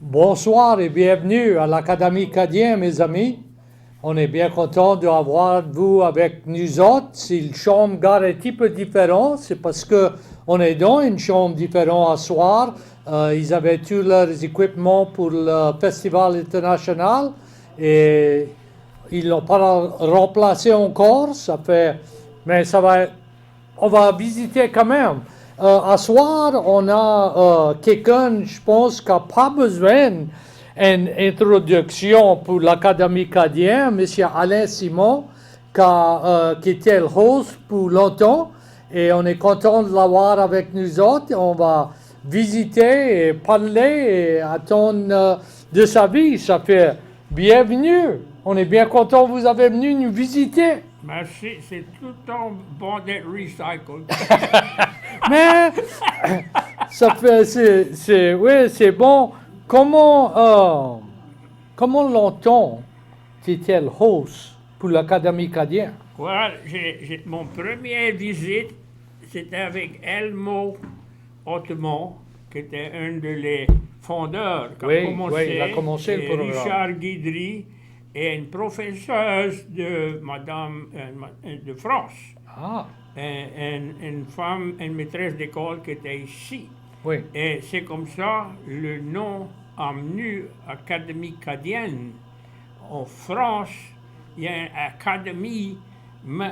Bonsoir et bienvenue à l'Académie Cadien, mes amis. On est bien content d'avoir vous avec nous autres. Si le chambre garde un petit peu différent, c'est parce que on est dans une chambre différente ce soir. Ils avaient tous leurs équipements pour le festival international et ils l'ont pas remplacé encore. Mais on va visiter quand même. À soir, on a quelqu'un, je pense, qui n'a pas besoin d'une introduction pour l'Académie Cadien, M. Alain Simon, qui était le host pour longtemps. Et on est content de l'avoir avec nous autres. On va visiter et parler et attendre de sa vie. Ça fait bienvenue. On est bien content que vous avez venu nous visiter. Merci, c'est tout le temps bon d'être recycled. Mais c'est bon. Comment longtemps tu étais le host pour l'Académie Cadien? Voilà, mon première visite, c'était avec Elmo Ottomon, qui était un des fondeurs. Qui Oui, il a commencé le et programme. Richard Guidry et une professeure de Madame de France. Ah, Une femme, une maîtresse d'école qui était ici. oui. Et c'est comme ça le nom a venu Académie Cadienne. En France, il y a une académie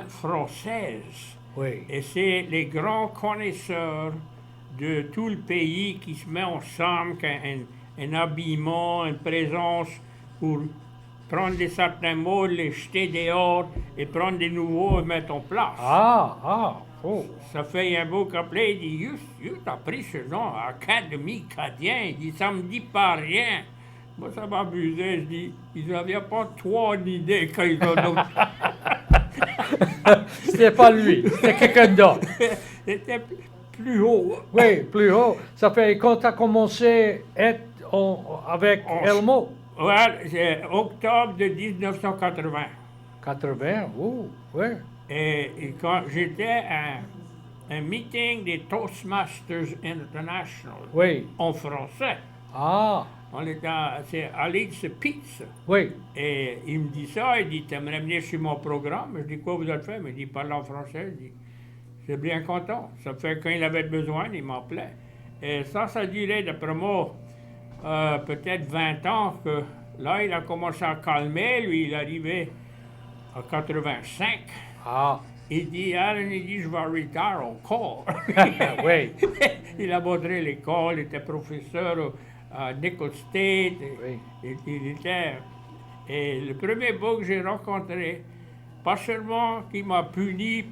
française. Oui. Et c'est les grands connaisseurs de tout le pays qui se mettent ensemble, qui ont un habillement, une présence pour prendre des certains mots, les jeter dehors et prendre des nouveaux et mettre en place. Oh. Ça fait un beau couplet, il dit, juste t'as pris ce nom, Académie Cadien, il dit, ça me dit pas rien. Moi, ça m'abusait, je dis, ils n'avaient pas trois idées quand ils ont nommé. C'était pas lui, c'était quelqu'un d'autre. C'était plus haut. Oui, plus haut. Ça fait quand tu as commencé à être avec Elmo? Ouais, c'est octobre de 1980. 80, oui. Et quand j'étais à un meeting des Toastmasters International Oui. en français, Ah, on était c'est Alex Pizza. oui. Et il me dit ça, il dit, t'aimerais venir sur mon programme? Je dis, quoi vous avez fait? Il me dit, parle en français. Je dis, c'est bien content. Ça fait quand il avait besoin, il m'appelait. Et ça durait, d'après moi, peut-être 20 ans que là, il a commencé à calmer. Lui, il arrivait à 85. Ah, Il dit, Alan, il dit, je vais retire encore. oui. Il a montré l'école, il était professeur à Nickel State. Oui. Il était. Et le premier beau que j'ai rencontré, pas seulement qu'il m'a puni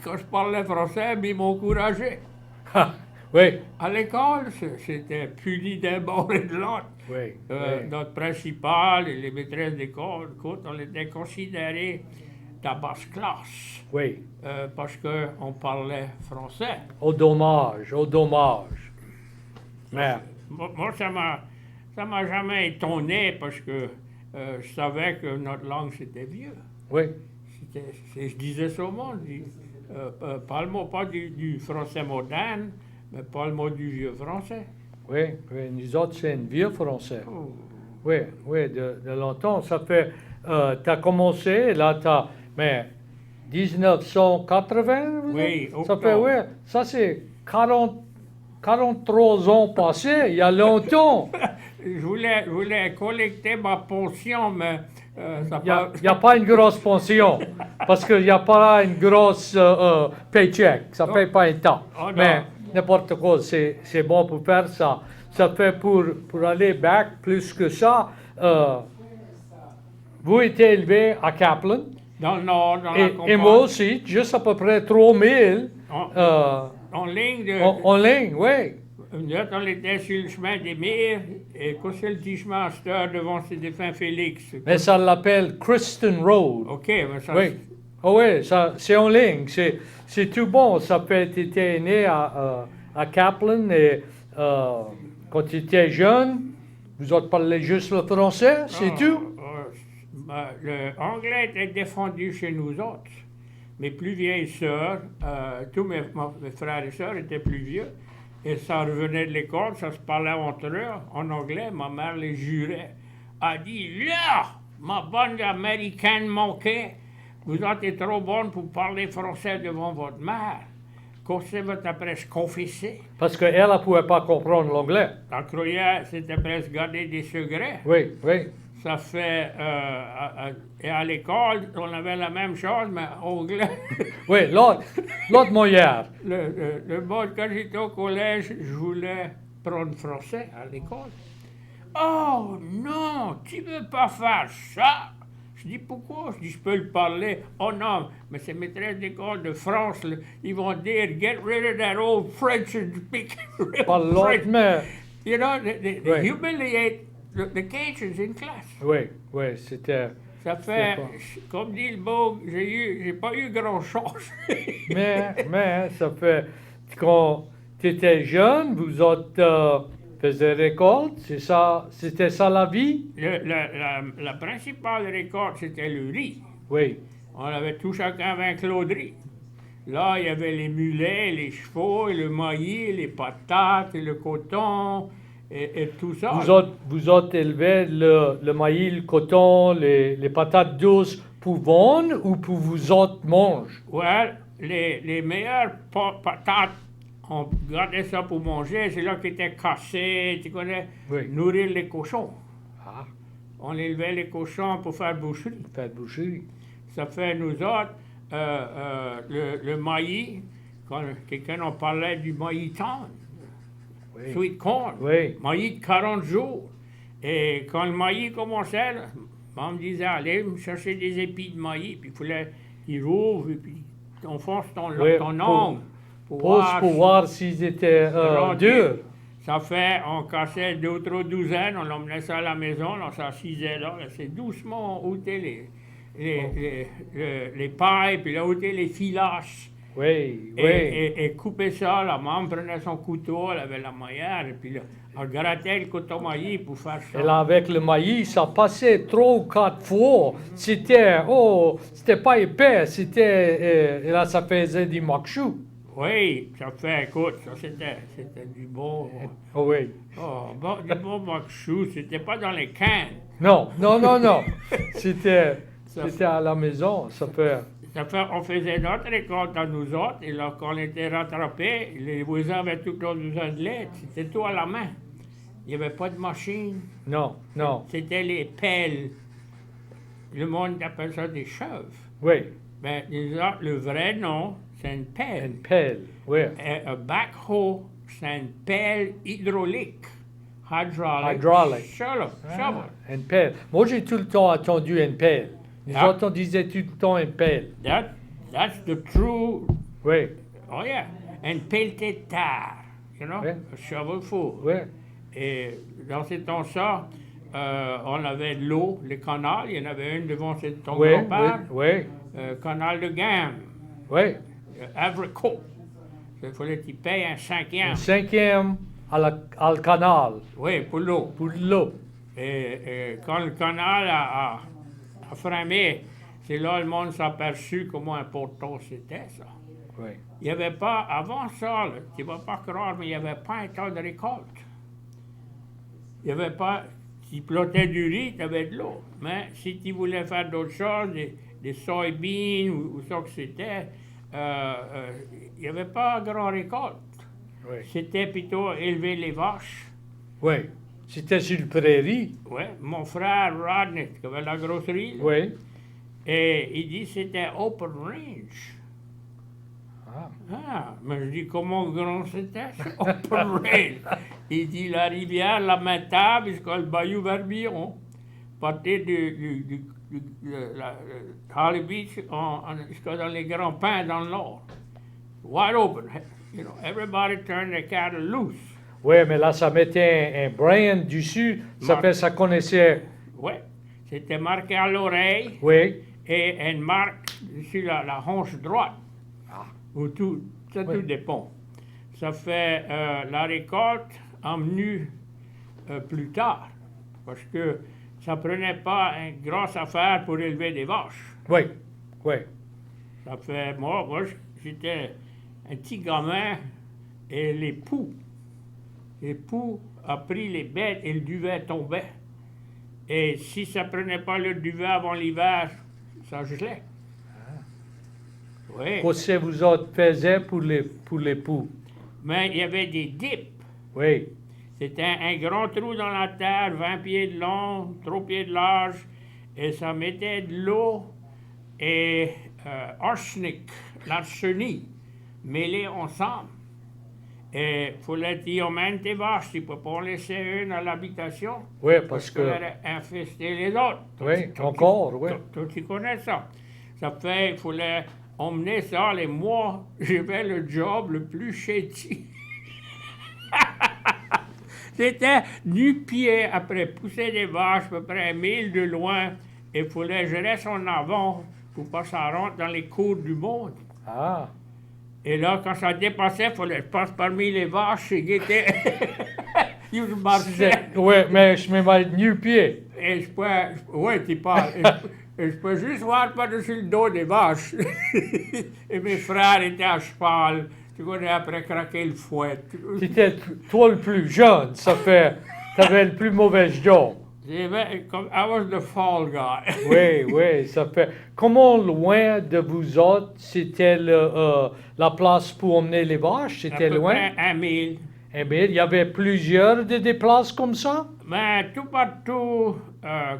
quand je parlais français, mais il m'a encouragé. Oui. À l'école, c'était puni d'un bord et de l'autre. Oui. Notre principal et les maîtresses d'école, écoute, on était considérés de la basse classe. Oui. Parce qu'on parlait français. Au dommage. Mais, Moi, ça m'a jamais étonné parce que je savais que notre langue, c'était vieux. oui. Je disais ça au monde, je dis, parle-moi pas du français moderne, mais parle-moi du vieux français. Oui. Nous autres, c'est un vieux français. Oh. Oui, de longtemps. Ça fait, tu as commencé, là, mais 1980? Oui, Ça fait, oui, ça c'est 43 ans passés, il y a longtemps. Je voulais collecter ma pension, mais ça Il n'y a pas une grosse pension, parce qu'il n'y a pas une grosse paycheck, ça ne paye pas un temps. Oh, non. Mais n'importe quoi, c'est bon pour faire ça. Ça fait pour aller back plus que ça. Vous êtes élevé à Kaplan. dans le nord, dans la Et campagne. moi aussi, juste à peu près 3000 En ligne de... en ligne, oui. Nous autres, on était sur le chemin des Mires, et quand c'est le petit chemin à cette heure devant Stéphane Félix. Mais ça l'appelle Kristen Road. OK, mais ça... Oui. Oh oui, ça, c'est en ligne. C'est tout bon. Ça peut être été né à Kaplan et quand tu étais jeune, vous autres parlez juste le français, c'est tout? L'anglais était défendu chez nous autres. Mes plus vieilles sœurs, tous mes frères et sœurs étaient plus vieux. Et ça revenait de l'école, ça se parlait entre eux en anglais. Ma mère les jurait. Elle dit, là, ma bonne américaine manquée, vous êtes trop bonne pour parler français devant votre mère. Qu'est-ce votre après se confesser? Parce qu'elle ne pouvait pas comprendre l'anglais. Elle croyait c'était presque garder des secrets. Oui, oui. Ça fait... et à l'école, on avait la même chose, mais anglais. Oui, l'autre moyen. Quand j'étais au collège, je voulais prendre français à l'école. Oh non, tu veux pas faire ça? Je dis pourquoi? Je dis je peux le parler. Oh non, mais ces maîtresses d'école de France, là, ils vont dire get rid of that old French and speak real Pas l'autre, French. mais. You know, they Ouais. humiliate the Cajuns in class. Oui, oui, c'était. Ça fait, pas- comme dit le beau, j'ai pas eu grand chance. Mais ça fait. Quand tu étais jeune, vous autres faisiez récolte, c'est ça, c'était ça la vie? La principale récolte, c'était le riz. Oui, On avait tout chacun 20 clos de riz. Là, il y avait les mulets, les chevaux, et le maïs, les patates, et le coton, et tout ça. vous autres élevez le maïs, le coton, les patates douces pour vendre ou pour vous autres manger? Ouais, les meilleures patates, on gardait ça pour manger. C'est là qu'ils étaient cassés, tu connais, Oui. nourrir les cochons. Ah, On élevait les cochons pour faire boucherie. faites boucherie. Ça fait, nous autres, le maïs, quand quelqu'un en parlait du maïs tendre, Oui. sweet corn, Oui. maïs de 40 jours. Et quand le maïs commençait, là, on me disait, allez me chercher des épis de maïs, puis il fallait qu'ils rouvrent, et puis on fonce ton Oui, ton pour- ongle. Pour voir s'ils étaient rendus. durs. Ça fait, on cassait 2 ou 3 douzaines, on emmenait ça à la maison, on s'assisait là, c'est doucement ôter les pailles, puis là, ôter les filaches. Oui, oui. Et couper ça, la maman prenait son couteau, elle avait la maillère, et puis là, elle grattait le coton maïs pour faire ça. Et là, avec le maïs, ça passait 3 ou 4 fois. C'était pas épais, et là, ça faisait du makchou. Oui, ça fait, écoute, ça c'était du bon, Oh, oui. du bon makchou, c'était pas dans les cannes. Non. C'était à la maison, ça fait. Ça fait, on faisait notre récolte à nous autres, et là, quand on était rattrapés, les voisins avaient tout leur besoin de lait, c'était tout à la main. Il n'y avait pas de machine, Non. c'était les pelles. Le monde appelle ça des chèvres. Oui, Ben, nous autres, le vrai nom, c'est une pelle. une pelle. Oui. Et un backhoe, c'est une pelle hydraulique. Hydraulic. Hydraulic. Shovel. Une pelle. Moi, j'ai tout le temps attendu une pelle. Nous Ah. autres, on disait tout le temps une pelle. That's the true. Oui, Oh yeah. Une pelletée de terre. You know? Ouais. A shovel full. oui. Et dans ces temps-là, on avait de l'eau, les canals. Il y en avait une devant ton Oui, grand-père. oui. Canal de Gamme. Oui. Avrico. Il fallait qu'il paye un 5e. Un 5e à le canal, Oui, pour l'eau. pour l'eau. Et quand le canal a framé, c'est là le monde s'est aperçu comment important c'était ça. Oui. Il n'y avait pas, avant ça, là, tu ne vas pas croire, mais il n'y avait pas un temps de récolte. Il n'y avait pas, si tu plantais du riz, tu avais de l'eau. Mais si tu voulais faire d'autres choses, des soybeans ou ça que c'était, il n'y avait pas grand récolte. Oui. C'était plutôt élever les vaches. Oui. C'était sur le prairie. Oui, mon frère Rodney, qui avait la grosserie, là, Oui. et il dit que c'était open range. Ah. Ah, mais je dis comment grand c'était, ça, open range. Il dit la rivière, la Matable, jusqu'à le bayou Verbillon. Partir du Holly Beach jusqu'à dans les grands pins dans le nord. Wide open. You know, everybody turned their cattle loose. Oui, mais là, ça mettait un brand dessus. Ça connaissait. Oui, c'était marqué à l'oreille. Oui. Et une marque sur la hanche droite, où ça Oui. tout dépend. Ça fait la récolte emmenue plus tard, parce que ça prenait pas une grosse affaire pour élever des vaches. Oui. Oui. Ça fait, moi j'étais un petit gamin, et les poux, L'époux a pris les bêtes et le duvet tombait. Et si ça prenait pas le duvet avant l'hiver, ça gelait. Oui. Qu'est-ce que vous autres faisiez pour l'époux? Mais il y avait des dips. Oui. C'était un grand trou dans la terre, 20 pieds de long, 3 pieds de large, et ça mettait de l'eau et arsenic, l'arsenic, mêlés ensemble. Et il fallait y emmener tes vaches, tu ne peux pas en laisser une à l'habitation. Oui, parce que... qu'elle allait infester les autres. Oui, encore, oui. Tu connais ça. Ça fait, il fallait emmener ça, les mois, j'avais le job le plus chétif. C'était nu-pied après pousser des vaches, à peu près 1000 de loin, et il fallait que je reste en avant pour pas que ça rentre dans les cours du monde. Ah, Et là, quand ça dépassait, il fallait que je passe parmi les vaches et guetter. Je marchais. oui, mais je me mets nu-pied. Et je pouvais, oui, tu parles. Et je pouvais juste voir par-dessus le dos des vaches. Et mes frères étaient à cheval. Tu connais, après craquer le fouet. Tu étais toi le plus jeune, ça fait... Tu avais le plus mauvais job. I was the fall guy. Oui, oui, ça fait... Comment loin de vous autres, c'était la place pour emmener les vaches? C'était À peu loin? près 1 000. Eh bien, il y avait plusieurs de des places comme ça? Mais tout partout,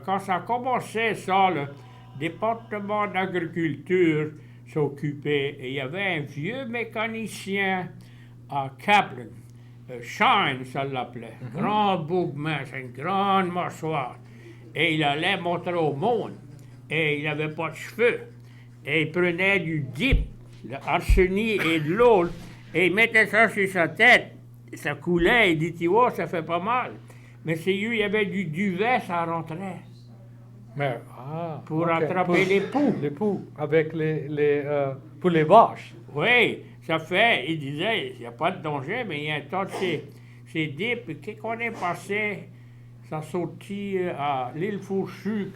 quand ça commençait, ça, le département d'agriculture s'occupait. Et il y avait un vieux mécanicien à Kaplan, Shine, ça l'appelait. Grand bougmince, une grande mâchoire. Et il allait montrer au monde. Et il n'avait pas de cheveux. Et il prenait du dip, de l'arsenic et de l'eau, et il mettait ça sur sa tête. Ça coulait, il dit, tu vois, ça fait pas mal. Mais c'est lui, il y avait du duvet, ça rentrait. Mais, Pour ok. attraper les poux. Les poux, avec pour les vaches. Oui, ça fait, il disait, il n'y a pas de danger, mais il y a un tas de ces dips. Quand on est passé, ça sortit à l'île Fourchue,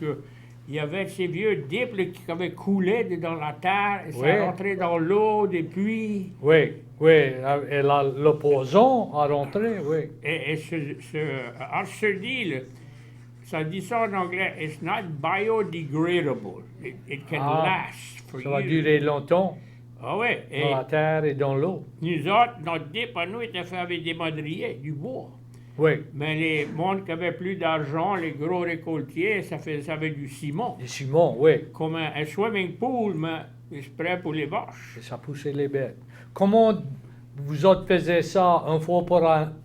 il y avait ces vieux dips là, qui avaient coulé dans la terre, et ça Oui. rentrait dans l'eau des puits. Oui, oui, et le poison a rentré, oui. Et ce arsenic, là, ça dit ça en anglais, it's not biodegradable. It can last for Ça va years. durer longtemps Ah oui, et dans la terre et dans l'eau. nous autres, notre dip à nous était fait avec des madriers, du bois. Oui, Mais les mondes qui avaient plus d'argent, les gros récoltiers, ça avec du ciment. des ciments, oui. Comme un swimming pool, mais c'est prêt pour les vaches. Et ça poussait les bêtes. Comment vous autres faisiez ça une fois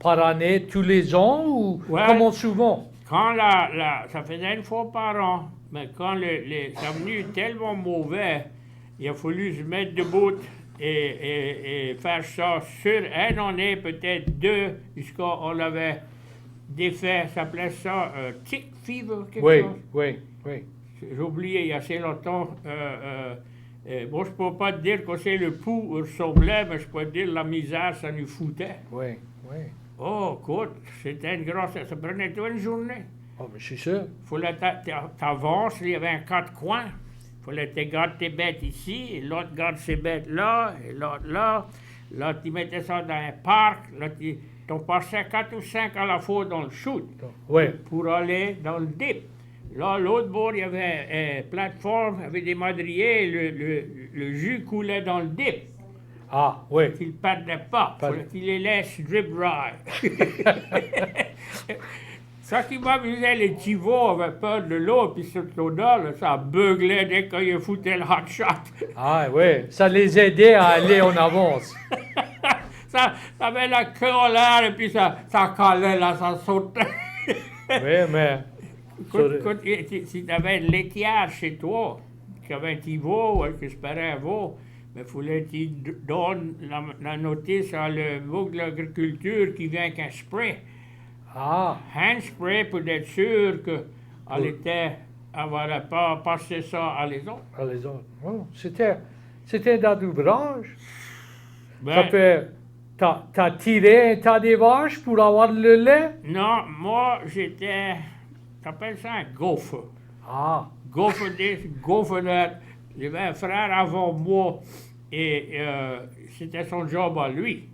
par année, tous les ans, ou Ouais. comment souvent? Quand ça faisait une fois par an, mais quand ça est venu tellement mauvais, il a fallu se mettre debout et faire ça sur une année, peut-être 2, jusqu'à on l'avait défait. Ça s'appelait ça tick fever, quelque Oui, chose. oui, oui. J'ai oublié il y a assez longtemps. Moi, je ne peux pas te dire que c'est le pouls ressemblait, mais je peux te dire la misère, ça nous foutait. Oui, oui. Oh, écoute, c'était une grosse... Ça prenait toute une journée. Oh, mais je suis sûr. Fallait t'avances, il y avait un quatre coins. Fallait que tu gardes tes bêtes ici, et l'autre garde ses bêtes là, et l'autre là. Là, tu mettais ça dans un parc. Là, t'en passais 4 ou 5 à la fois dans le chute Oui, pour aller dans le dip. Là, l'autre bord, il y avait une plateforme avec des madriers, le jus coulait dans le dip. ah, oui. Qu'il ne perdait pas. Pas- Fallait qu'il les laisse drip dry. Ça qui m'amusait, les petits veaux avaient peur de l'eau, puis cette odeur, là, ça beuglait dès qu'ils foutaient le hot shot. Ah, oui. Ça les aidait à aller en avance. Ça avait la queue en l'air, et puis ça calait, là, ça sautait. Oui, mais... Écoute, si tu avais une laitière chez toi, qui avait un petit veau, qui espérait un veau, mais il fallait que tu donnes la notice à le veau de l'agriculture qui vient avec un spray. Ah, Hand spray pour être sûr qu'elle n'avait pas passé ça à les autres. ah, les autres. Oh, c'était dans l'ouvrage. Ben, Ça fait... T'as tiré un tas des vaches pour avoir le lait? non, moi, j'étais, t'appelles ça un gopher. Ah, Gopher this, gopher that. J'avais un frère avant moi et c'était son job à lui.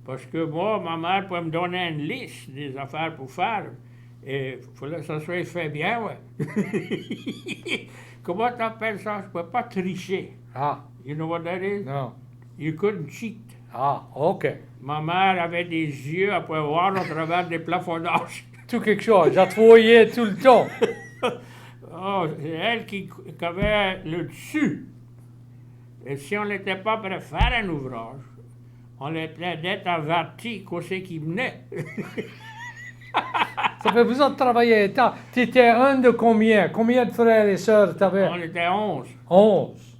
Parce que moi, ma mère pouvait me donner une liste des affaires pour faire. Et il fallait que ça soit fait bien, ouais. Comment t'appelles ça? Je ne pouvais pas tricher. Ah, You know what that is? non. You couldn't cheat. Ah, OK. Ma mère avait des yeux, elle pouvait voir au travers des plafondages. Tout quelque chose. Je te voyais tout le temps. Oh, c'est elle qui avait le dessus. Et si on n'était pas prêt à faire un ouvrage, on était d'être averti qu'on sait qui venait. Ça fait besoin de travailler. Tu étais un de combien? Combien de frères et sœurs tu avais? On était 11. 11.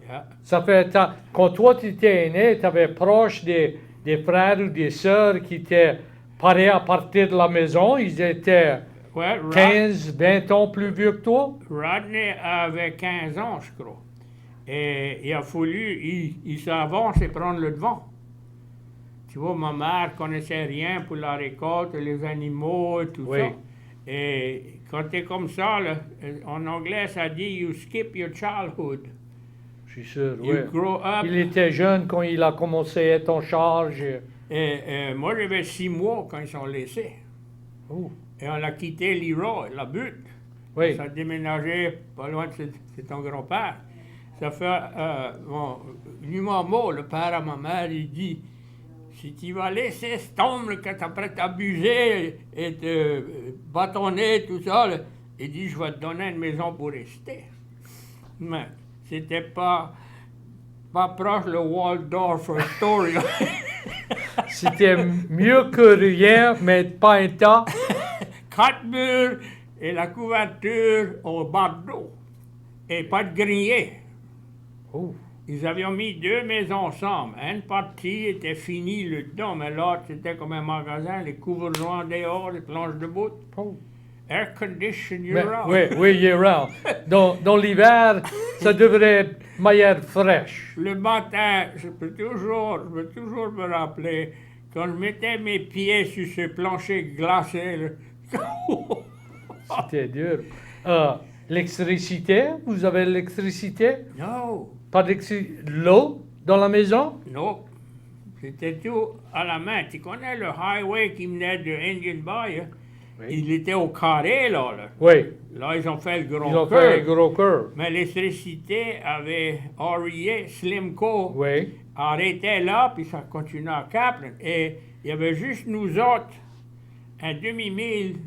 Yeah. Ça fait, quand toi tu étais né, tu avais proche des frères ou des sœurs qui étaient parés à partir de la maison. Ils étaient Ouais, 15, 20 ans plus vieux que toi? Rodney avait 15 ans, je crois. Et il a fallu, il s'avance et prendre le devant. Tu vois, ma mère connaissait rien pour la récolte, les animaux et tout Oui. ça. Et quand tu es comme ça, là, en anglais, ça dit « you skip your childhood Je suis sûr, ». You oui. grow up. Il était jeune quand il a commencé à être en charge. Et moi, j'avais 6 mois quand ils sont laissés. Oh, Et on a quitté Leroy, la butte. oui. Ça a déménagé pas loin de c'est ton grand-père. Ça fait, Numamo, le père à ma mère, il dit, si tu vas laisser cet homme quand tu après t'abuser et te bâtonner, tout ça, là, il dit, je vais te donner une maison pour rester. Mais c'était pas proche le Waldorf Astoria. C'était mieux que rien, mais pas un tas. 4 murs et la couverture au bardeau. Et pas de grenier. Oh, Ils avaient mis 2 maisons ensemble. Une partie était finie le dedans, mais l'autre c'était comme un magasin, les couvre-joints dehors, les planches de bout. oh. Air condition Mais- year round. oui, oui, year round. Dans l'hiver, ça devrait être meilleur fraîche. Le matin, je peux toujours me rappeler, quand je mettais mes pieds sur ce plancher glacé, là, C'était dur. L'électricité, vous avez l'électricité? non, Pas d'électricité? L'eau dans la maison? non, c'était tout à la main. Tu connais le highway qui menait de Indian Bay, hein? Oui. Il était au carré, là. Oui. Là, ils ont fait le gros Ils ont fait un cœur. gros cœur. Mais l'électricité avait REA, Slimco, Oui. arrêtait là, puis ça continuait à Kaplan. Et il y avait juste nous autres, un demi-mille,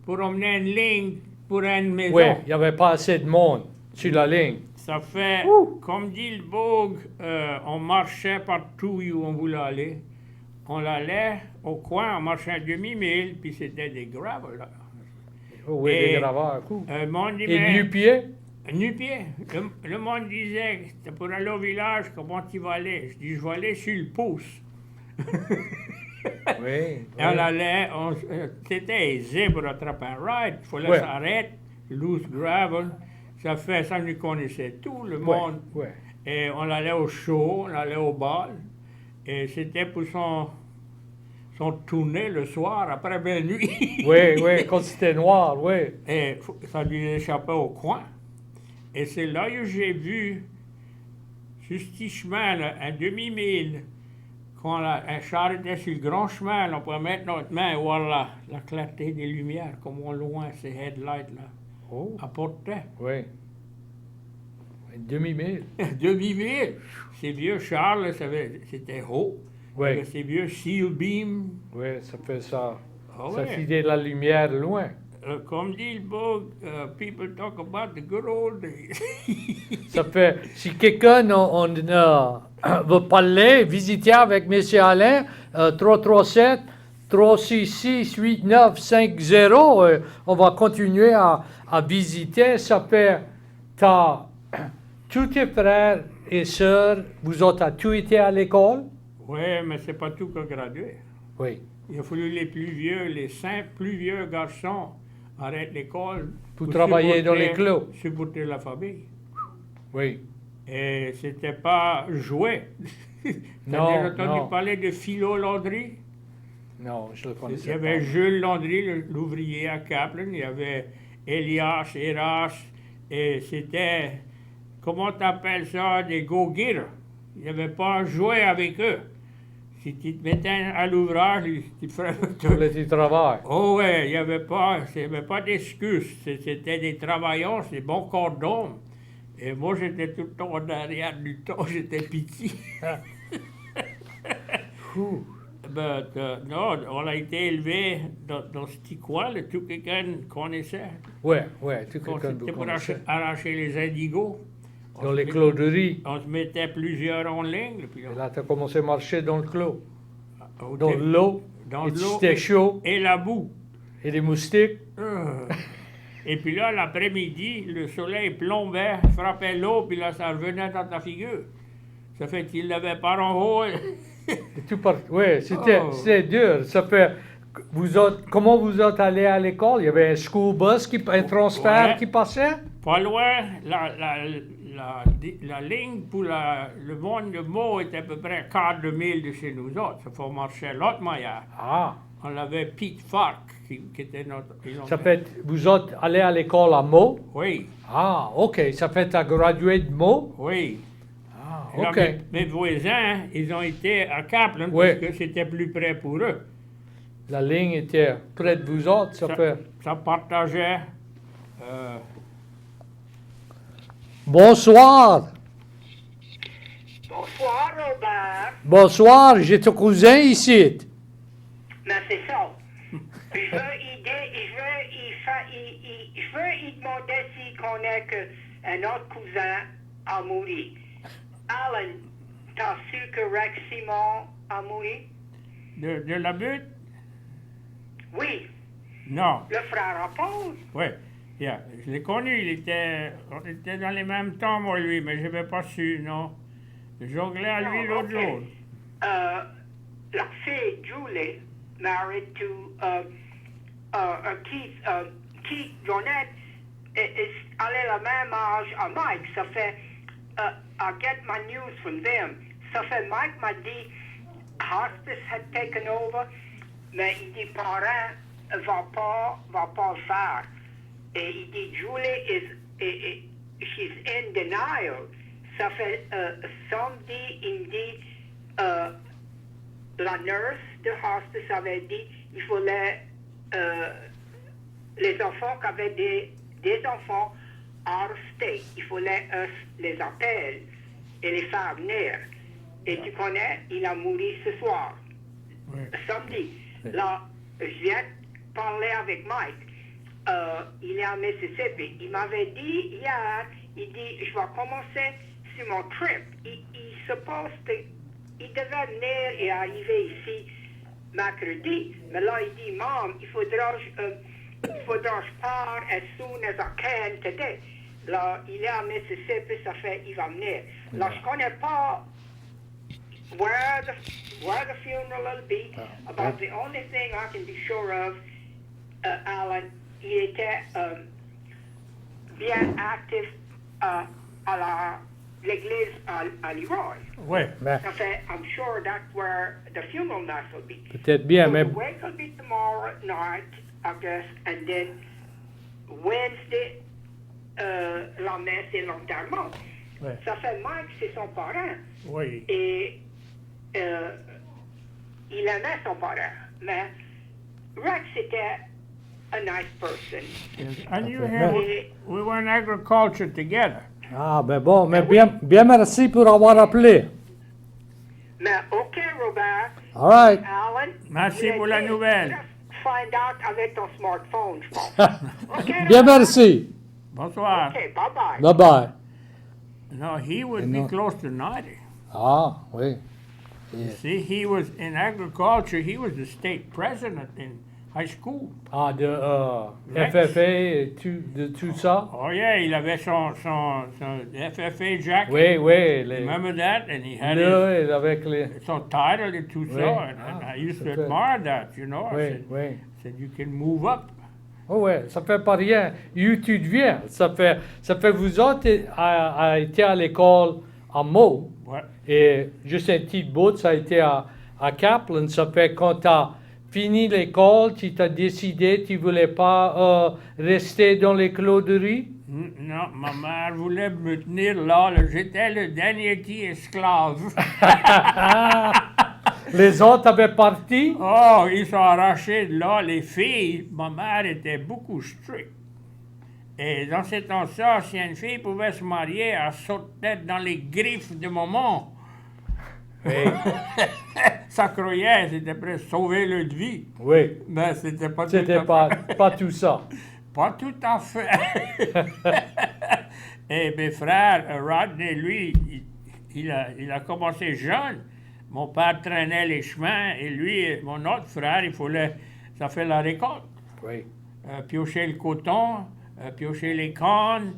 pour emmener une ligne pour une maison. Oui, il n'y avait pas assez de monde sur la ligne. Ça fait, comme dit le Bogue, on marchait partout où on voulait aller. On allait au coin, on marchait un demi-mille, puis c'était des gravels, là. Oui, Et- des gravats, cool. Le monde dit, Et mais- nu-pied? Nu-pied. Le monde disait, c'était pour aller au village, comment tu vas aller? Je dis, je vais aller sur le pouce. Oui. Et on allait, c'était aisé pour attraper un ride. Il fallait Ouais. s'arrêter, loose gravel. Ça nous connaissait tout, le monde. Oui. Et on allait au show, on allait au bal. Et c'était pour son tournée le soir, après belle nuit. Oui, oui, quand c'était noir, oui. Et ça lui échappait au coin. Et c'est là que j'ai vu, sur ce petit chemin, là, un demi-mille, quand un char était sur le grand chemin, là, on pouvait mettre notre main et voir la clarté des lumières, comme au loin, ces headlights-là Oh, apportaient. oui. Une demi-mille. Demi-mille. Ces vieux chars, là, c'était haut. Oui. Avec ces vieux seal beams. Oui, ça fait ça. Ah Ça ouais. filait la lumière loin. Comme dit le Bogue, people talk about the good old days. Ça fait, si quelqu'un veut parler, visiter avec M. Alain, 337 366 8950, on va continuer à visiter. Ça fait, tous tes frères et sœurs, vous autres, tous été à l'école? Oui, mais c'est pas tout qu'à graduer. Oui. Il a fallu les plus vieux, les 5 plus vieux garçons arrêtent l'école Pour travailler dans les clos. supporter la famille. Oui. Et c'était pas joué. Non, T'as déjà entendu non. parler de Philo Landry? Non, je le Il y connaissais avait pas. Jules Landry, l'ouvrier à Kaplan. Il y avait Elias, Eras. Et c'était, comment t'appelles ça, des go-getters. Il n'y avait pas joué avec eux. Si tu te mettais à l'ouvrage, tu ferais Tous les petits travail. Oh ouais, il n'y avait pas d'excuses. C'était des travailleurs, des bons cordons. Et moi, j'étais tout le temps en arrière du temps, j'étais petit. Ouh. Non, on a été élevé dans ce petit coin, le tout quelqu'un connaissait. Ouais, tout Quand quelqu'un vous c'était pour connaissait. arracher les indigos. Dans les cloderies. On se mettait plusieurs en ligne. Puis Et là, tu as commencé à marcher dans le clos. on- Dans l'eau. dans Et l'eau c'était chaud. et la boue. Et des moustiques. Et puis là, l'après-midi, le soleil plombait, frappait l'eau, puis là, ça revenait dans ta figure. Ça fait qu'il l'avait par en haut. Et tout ouais, c'était Oh. c'était dur. Ça fait. Comment vous êtes allé à l'école? Il y avait un school bus, un transfert Ouais. qui passait? Pas loin, la ligne pour le monde de Meaux était à peu près 4 de mille de chez nous autres. Ça faut marcher l'autre manière. Ah. On avait Pete Fark, qui était notre... Ça fait. Vous êtes allé à l'école à Meaux? Oui, Ah, OK. Ça fait tu as gradué de Meaux? oui. Ah, Là, OK. mes voisins, ils ont été à Kaplan Oui. parce que c'était plus près pour eux. La ligne était près de vous autres, ça fait. Ça partageait. Bonsoir. Bonsoir, Robert. Bonsoir, j'ai ton cousin ici. Mais c'est ça. Je veux y demander s'il connaît qu'un autre cousin a mouru. Alan, t'as su que Rex Simon a mouru? de la butte? Oui, Non. le frère à Paul. Oui. Yeah. Je l'ai connu, on était dans les mêmes temps, moi, lui, mais je n'avais pas su, non. Je jonglais à lui Non, l'autre ok. jour. La fille, Julie, married to Keith Jonette, est allée le même âge à Mike. Ça fait, I get my news from them. Ça fait, Mike m'a dit, hospice had taken over, mais il dit, parents, va pas le faire. Et il dit, Julie she's in denial. Ça fait, samedi, il me dit, la nurse de hospice avait dit, il fallait, les enfants qui avaient des enfants out of state, il fallait les appeler et les faire venir. Et tu connais, il a mouru ce soir, Oui. samedi. Là, je viens de parler avec Mike. Il est à Mississippi. Il m'avait dit hier, il dit, je vais commencer sur mon trip. Il devait venir et arriver ici mercredi. Mais là, il dit, Mom, il faudra que je parte as soon as I can today. Là, il est à Mississippi, ça fait, il va venir. Là, je connais pas where the funeral will be. About the only thing I can be sure of, Alan, il était bien actif à l'église à Leroy. Oui. Ben, Ça fait, I'm sure that's where the funeral mass will be. peut-être bien, So mais. the wake will be tomorrow night, I guess, and then Wednesday, la messe et l'enterrement. Ouais. Ça fait Mike, c'est son parent. Oui. Et il aimait son parent. Mais Rex était a nice person. I knew him. We were in agriculture together. Ah, ben bon, mais bien merci pour avoir appelé. Mais OK, Robert. All right. Alan. Merci vous pour la allez nouvelle. just Find out avec ton smartphone, je pense. OK, Bien Robert? merci. Bonsoir. OK, bye-bye. Bye bye. No, he would No. be close to 90. Ah, oui. See, he was in agriculture. He was the state president in high school. Ah, de Rex. FFA et de tout ça. Oh yeah, il avait son FFA jacket. Oui, oui. Les, Remember that? And he had le, avec les. son title et tout Oui. ça. And Ah, I used to c'était- admire that, you know. I Oui, said, oui. said, you can move up. Oh ouais, ça fait pas rien. Tu deviens. Ça fait vous autres a été à l'école à Meaux. Ouais. Et juste un petit bout, ça a été à Kaplan. Ça fait quand tu as fini l'école, tu t'as décidé, tu voulais pas rester dans les cloderies. Non, ma mère voulait me tenir là. J'étais le dernier petit esclave. Les autres avaient parti? Oh, ils sont arrachés de là. Les filles, ma mère était beaucoup stricte. Et dans ces temps-là, si une fille pouvait se marier, elle sautait dans les griffes de maman. Oui. Ça croyait, c'était prêt à sauver leur vie. Oui. Mais c'était pas tout C'était à pas tout ça. Pas tout à fait. Et mes frères, Rodney, lui, il a commencé jeune. Mon père traînait les chemins et lui, mon autre frère, ça fait la récolte. Oui. Piocher le coton, piocher les cornes,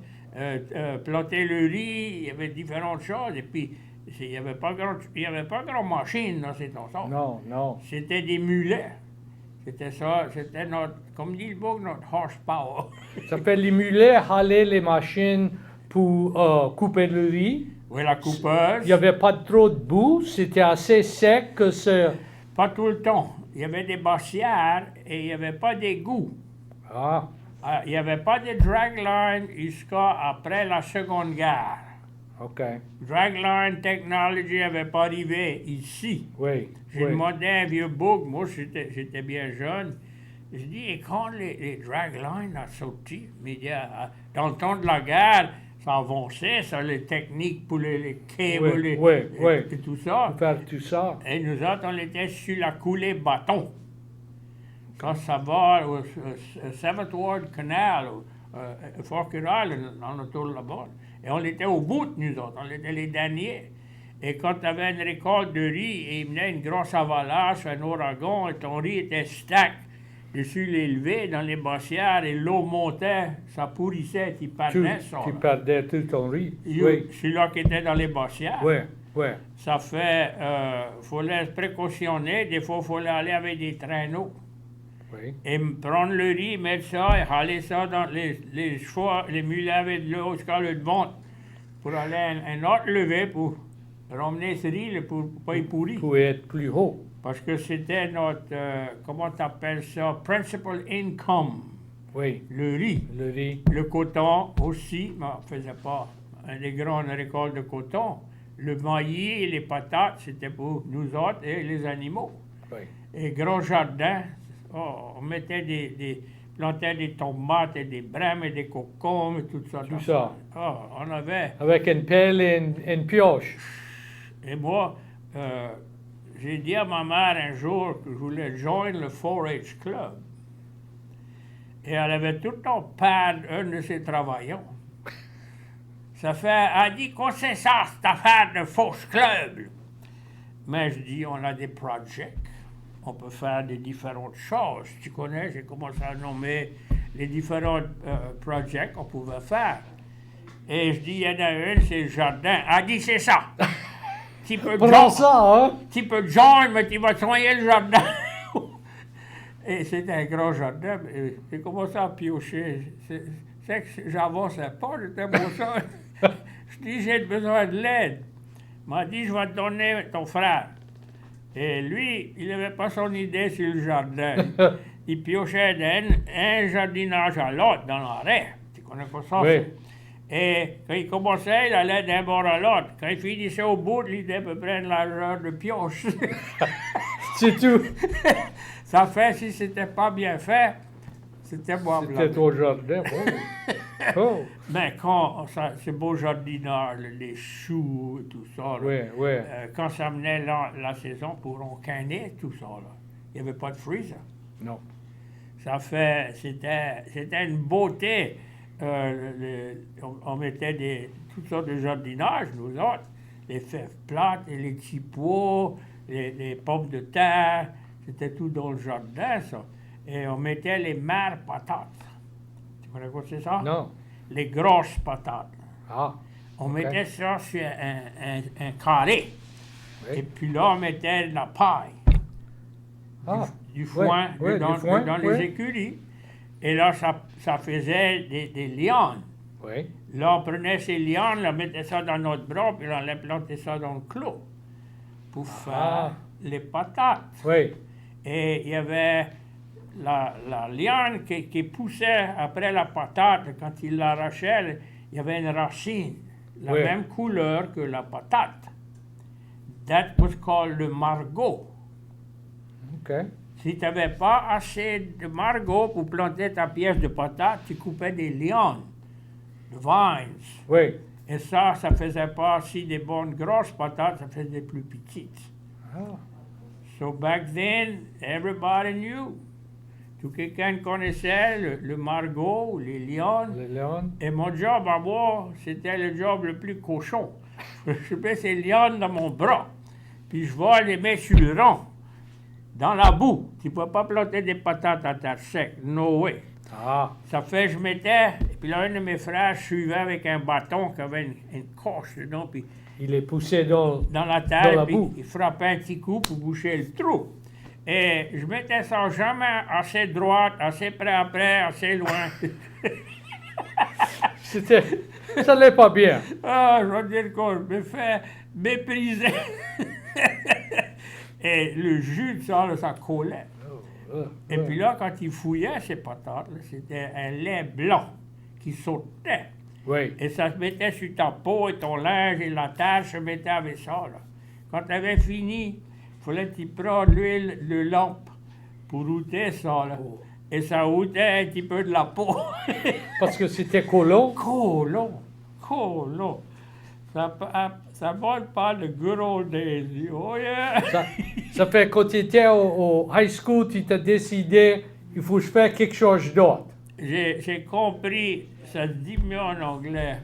planter le riz, il y avait différentes choses. Et puis, il n'y avait pas grand machine dans ces temps-là. Non, non. C'était des mulets. C'était ça, c'était comme dit le book, notre horsepower. Ça fait les mulets halaient les machines pour couper le riz. Oui, la coupeuse. Il n'y avait pas trop de boue, c'était assez sec que c'est... Pas tout le temps. Il y avait des bossières et il n'y avait pas d'égout. Ah, Il n'y avait pas de dragline jusqu'à après la Seconde Guerre. OK. Dragline technology n'avait pas arrivé ici. Oui, J'ai oui. demandé à un vieux book, moi j'étais bien jeune. Je dis, et quand les draglines ont sorti, mais dans le temps de la guerre, ça avançait, ça, les techniques pour les câbles et tout ça. Pour faire tout ça. Et nous autres, on était sur la coulée bâton. Quand ça va au Seventh Ward Canal, au Forked Island, on autour là-bas. Et on était au bout, nous autres, on était les derniers. Et quand tu avais une récolte de riz, et il venait une grosse avalanche, un ouragan, et ton riz était stack dessus l'élevé dans les bossières, et l'eau montait, ça pourrissait, tu perdais ça. Tu perdais tout ton riz. Oui. Celui-là qui était dans les bossières. Oui, oui. Ça fait, fallait se précautionner, des fois, il fallait aller avec des traîneaux. Oui. Et prendre le riz, mettre ça, et haler ça dans les chevaux, les mulets avec de l'eau jusqu'à le ventre, pour aller un autre levé pour ramener ce riz pour pas y pourrir. Pour être plus haut. Parce que c'était notre, comment t'appelles ça, principal income, Oui, le riz. le riz. Le coton aussi, mais on ne faisait pas des grandes récoltes de coton. Le maïs et les patates, c'était pour nous autres et les animaux. Oui. Et gros jardin, on mettait plantait des tomates et des brèmes et des cocombes et tout ça. Tout ça. On avait. Avec une pelle et une pioche. Et moi, j'ai dit à ma mère un jour que je voulais joindre le 4-H Club. Et elle avait tout le temps perdre un de ses travaillants. Elle dit, qu'on c'est ça, cette affaire de fausse club? Mais je dis, on a des projets. On peut faire des différentes choses. Tu connais, j'ai commencé à nommer les différents projets qu'on pouvait faire. Et je dis, il y en a une, c'est le jardin. Elle dit, c'est ça. Tu peux Prends ça, hein? Tu peux joindre, mais tu vas soigner le jardin. Et c'était un grand jardin. Et j'ai commencé à piocher. C'est que j'avançais pas, j'étais bon ça. Je dis, j'ai besoin de l'aide. Il m'a dit, je vais te donner ton frère. Et lui, il n'avait pas son idée sur le jardin. Il piochait d'un jardinage à l'autre, dans l'arrêt. Tu connais pas ça? Oui. Et quand il commençait, il allait d'un bord à l'autre. Quand il finissait au bout, il était à peu près une largeur de pioche. C'est tout. Ça fait, si c'était pas bien fait, c'était moi. C'était au jardin. Oh. Oh. Mais quand ces beaux jardinages, les choux et tout ça, là, Oui, oui. quand ça venait la saison pour on canner tout ça, là, il n'y avait pas de freezer. Non. Ça fait, c'était une beauté. On mettait toutes sortes de jardinages, nous autres, les fèves plates, et les petits pois, les pommes de terre, c'était tout dans le jardin, ça. Et on mettait les mères patates. Tu connais quoi c'est ça? Non. Les grosses patates. Ah. On Ok. mettait ça sur un carré. Oui. Et puis là, on mettait de la paille, Ah. du foin, Oui, oui, dans du foin, les oui. écuries. Et là, ça faisait des lianes. Oui. Là, on prenait ces lianes, on mettait ça dans notre bras, puis on allait planter ça dans le clos pour faire les patates. Oui. Et il y avait la liane qui poussait après la patate. Quand il l'arrachait, il y avait une racine, la Oui. même couleur que la patate. That was called le margot. OK. Si tu n'avais pas assez de margot pour planter ta pièce de patate, tu coupais des lianes, de vines. Oui. Et ça faisait pas aussi des bonnes grosses patates, ça faisait des plus petites. Ah. So back then, everybody knew. Tout quelqu'un connaissait le margot, les lianes. Le lion. Et mon job à moi, c'était le job le plus cochon. Je mets ces lianes dans mon bras, puis je vais les mettre sur le rang, dans la boue. Tu ne peux pas planter des patates à terre sec, no way. Ah. Ça fait, je mettais, et puis là, un de mes frères suivait avec un bâton qui avait une coche dedans, puis Il est poussé dans... dans la Dans terre, la puis boue. il frappait un petit coup pour boucher le trou. Et je mettais ça jamais assez droite, assez près après, assez loin. C'était... Ça l'est pas bien. Ah, je veux dire qu'on me fait mépriser. Et le jus de ça, là, ça collait. Et puis là, quand il fouillait ces patates, là, c'était un lait blanc qui sautait. Oui. Et ça se mettait sur ta peau et ton linge et la terre se mettait avec ça. Là. Quand tu avais fini, il fallait que tu prennes l'huile de lampe pour ôter ça. Là. Oh. Et ça ôtait un petit peu de la peau. Parce que c'était colon. Colon. Ça parle pas de good old days. Oh yeah! Ça fait quand tu étais au high school, tu t'as décidé, il faut que je fasse quelque chose d'autre. J'ai compris, ça se dit mieux en anglais.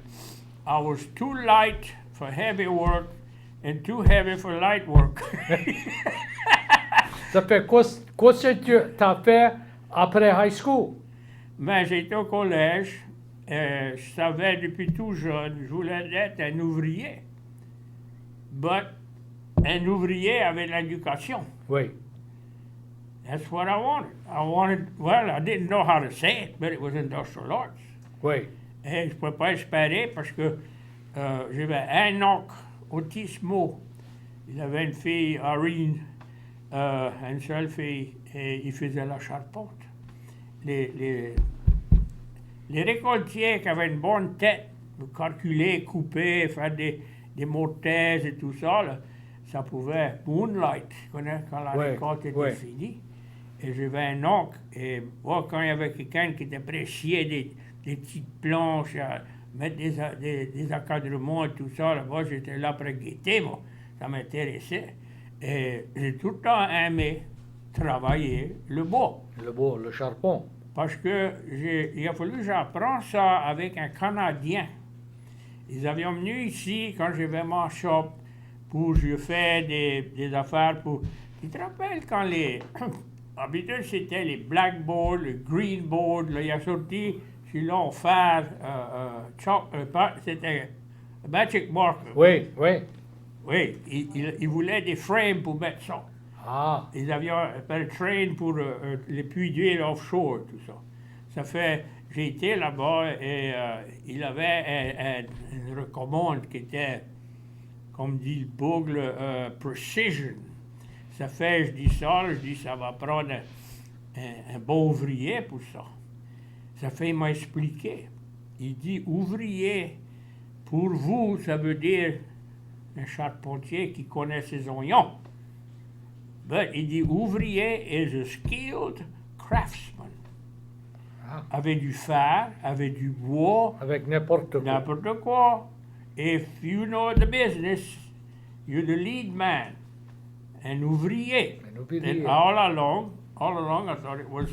I was too light for heavy work and too heavy for light work. Ça fait quoi que tu as fait après high school? Mais j'étais au collège, je savais depuis tout jeune, je voulais être un ouvrier. But un ouvrier avec l'éducation. Oui. That's what I wanted. Well, I didn't know how to say it, but it was industrial arts. Oui. Et je ne pouvais pas espérer parce que j'avais un oncle autismo. Il avait une fille, Irene, une seule fille, et il faisait la charpente. Les récoltiers qui avaient une bonne tête, calculer, couper, faire des mortaises et tout ça, là, ça pouvait moonlight, tu connais, quand la récolte était finie. Et j'avais un oncle, et moi, quand il y avait quelqu'un qui était prêt à scier des petites planches, à mettre des encadrements et tout ça, là, moi, j'étais là pour guetter, moi. Ça m'intéressait. Et j'ai tout le temps aimé travailler le bois. Le bois, le charbon. Parce que il a fallu que j'apprenne ça avec un Canadien. Ils avaient venu ici quand j'avais mon shop pour je fais des affaires pour. Tu te rappelles quand les. Habituellement, c'était les blackboards, le greenboard, là, il a sorti sur l'enfer, c'était Magic Marker. Oui, oui. Oui, il voulait des frames pour mettre ça. Ah. Ils avaient un train pour les puits d'huile offshore, tout ça. Ça fait, j'ai été là-bas et il avait une recommande qui était, comme dit le Bogle, precision. Ça fait, je dis ça va prendre un bon ouvrier pour ça. Ça fait, il m'a expliqué. Il dit, ouvrier, pour vous, ça veut dire un charpentier qui connaît ses oignons. But il dit, ouvrier is a skilled craftsman. Ah. Avec du fer, avec du bois, Avec n'importe quoi. n'importe quoi. If you know the business, you're the lead man. Un ouvrier. Un ouvrier. And all along, I thought it was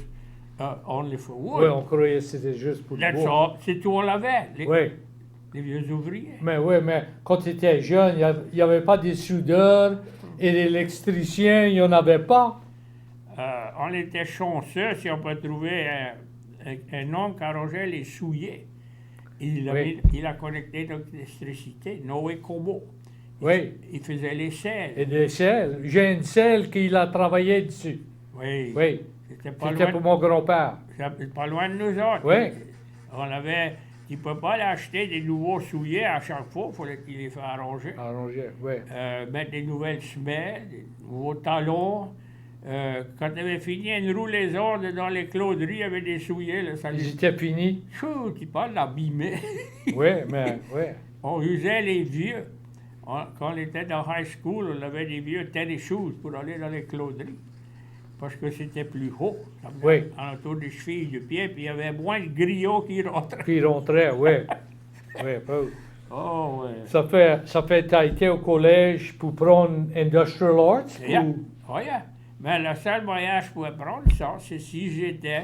only for wood. Oui, on croyait que c'était juste pour le That's bois. all. C'est tout on l'avait, Oui. les vieux ouvriers. Mais oui, mais quand tu étais jeune, il n'y avait pas de soudeurs et l'électricien, il n'y en avait pas. On était chanceux si on peut trouver un homme qui arrangeait les souliers. Il a connecté l'électricité, Noé Como. Oui. Il faisait les selles. Et des selles. J'ai une selle qu'il a travaillé dessus. Oui. Oui. C'était pas, C'était pour mon grand-père. pas loin de nous autres. Oui. On avait. Tu ne peux pas aller acheter des nouveaux souliers à chaque fois, il fallait qu'il les fasse arranger. Arrangé, oui. Mettre des nouvelles semelles, des nouveaux talons. Quand tu avais fini une roulezaison dans les cloderies, il y avait des souliers. Là, ça Ils les... étaient finis. Chou, tu parles d'abîmer. Oui, mais oui. On usait les vieux. Quand on était dans high school, on avait des vieux tennis shoes pour aller dans les cloderies. parce que c'était plus haut, Oui. en autour des chevilles du pied, puis il y avait moins de griots qui rentraient. Puis il rentrait, oui. Oui, oui. Oh, ouais. Ça fait, t'as été au collège pour prendre Industrial Arts? Yeah. ou- Oh, yeah. Mais le seul moyen que je pouvais prendre ça, c'est si j'étais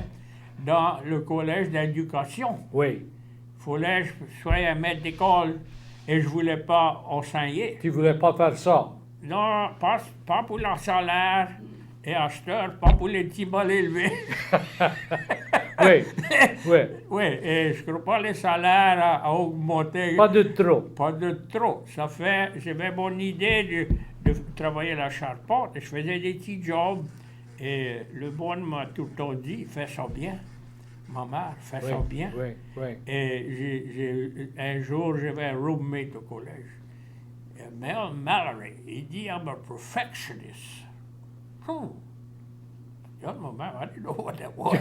dans le collège d'éducation. Oui. Il fallait que je sois un maître d'école et je voulais pas enseigner. Tu voulais pas faire ça? Non, pas pour leur salaire et acheteur, pas pour les petits mal élevés. Oui. Oui. Oui, et je ne crois pas les salaires à augmenter. Pas de trop. Pas de trop. Ça fait, j'avais mon idée de travailler à la charpente et je faisais des petits jobs. Et le bon m'a tout le temps dit, fais ça bien. Ma mère, fais Oui. ça bien. Oui, oui. Et un jour, j'avais un roommate au collège. Mel Mallory, il dit, I'm a perfectionist. Young man, I didn't know what that was.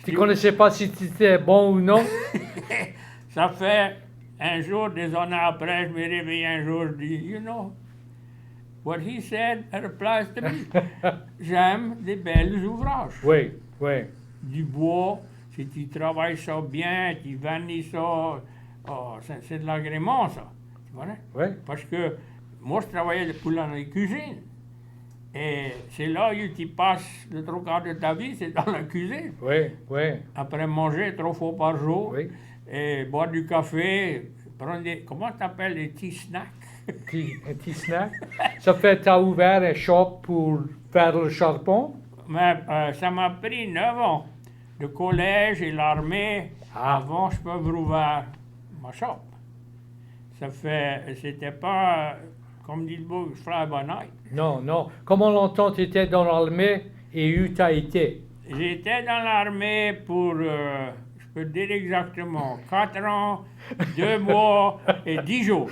Tu connaissais pas si tu étais bon ou non? Ça fait un jour, des années après, je me réveille un jour, je dis, you know, what he said, it applies to me. J'aime des belles ouvrages. Oui, oui. Du bois, si tu travailles ça bien, tu vanilles ça, oh, c'est de l'agrément, ça. Tu vois? Oui. Parce que moi, je travaillais pour la cuisine. Et c'est là où tu passes le trois quarts de ta vie, c'est dans la cuisine. Oui, oui. Après manger 3 fois par jour, Oui. et boire du café, prendre des, comment t'appelles, les petits snacks? Un petit snack. Ça fait, t'as ouvert un shop pour faire le charbon? Mais ça m'a pris 9 ans de collège et l'armée avant que je peux ouvrir ma shop. Ça fait, c'était pas, comme dit le beau, fly by night. Non, non. Comment longtemps tu étais dans l'armée et où t'as été? J'étais dans l'armée pour, je peux dire exactement, 4 ans, 2 mois et 10 jours.